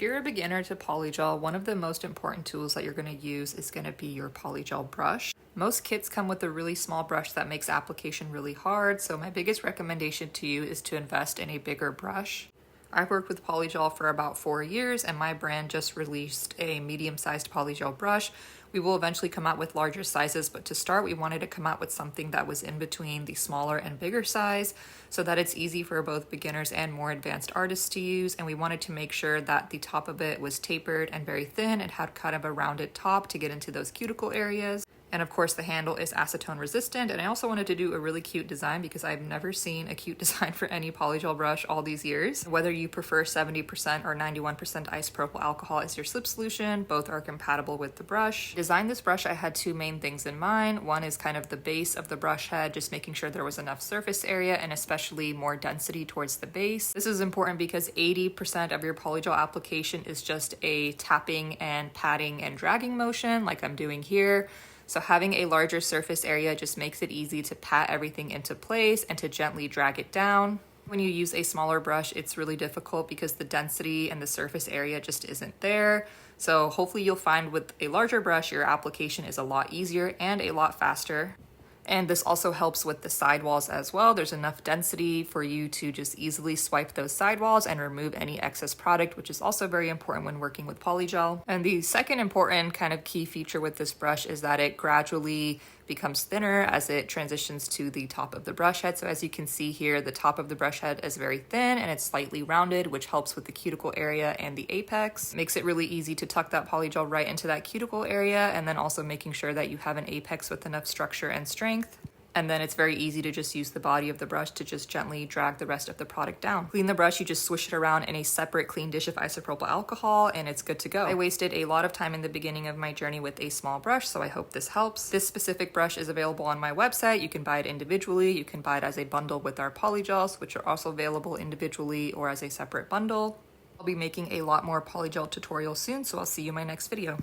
If you're a beginner to Polygel, one of the most important tools that you're going to use is going to be your Polygel brush. Most kits come with a really small brush that makes application really hard, so my biggest recommendation to you is to invest in a bigger brush. I've worked with Polygel for about 4 years, and my brand just released a medium-sized Polygel brush. We will eventually come out with larger sizes, but to start, we wanted to come out with something that was in between the smaller and bigger size so that it's easy for both beginners and more advanced artists to use. And we wanted to make sure that the top of it was tapered and very thin. It had kind of a rounded top to get into those cuticle areas. And of course the handle is acetone resistant. And I also wanted to do a really cute design because I've never seen a cute design for any Polygel brush all these years. Whether you prefer 70% or 91% isopropyl alcohol as your slip solution, both are compatible with the brush. To design this brush, I had two main things in mind. One is kind of the base of the brush head, just making sure there was enough surface area and especially more density towards the base. This is important because 80% of your Polygel application is just a tapping and patting and dragging motion like I'm doing here. So having a larger surface area just makes it easy to pat everything into place and to gently drag it down. When you use a smaller brush, it's really difficult because the density and the surface area just isn't there. So hopefully you'll find with a larger brush, your application is a lot easier and a lot faster. And this also helps with the sidewalls as well. There's enough density for you to just easily swipe those sidewalls and remove any excess product, which is also very important when working with Polygel. And the second important kind of key feature with this brush is that it gradually becomes thinner as it transitions to the top of the brush head. So as you can see here, the top of the brush head is very thin and it's slightly rounded, which helps with the cuticle area and the apex. Makes it really easy to tuck that Polygel right into that cuticle area, and then also making sure that you have an apex with enough structure and strength. And then it's very easy to just use the body of the brush to just gently drag the rest of the product down. Clean the brush, you just swish it around in a separate clean dish of isopropyl alcohol and it's good to go. I wasted a lot of time in the beginning of my journey with a small brush, so I hope this helps. This specific brush is available on my website. You can buy it individually. You can buy it as a bundle with our Polygels, which are also available individually or as a separate bundle. I'll be making a lot more Polygel tutorials soon, so I'll see you in my next video.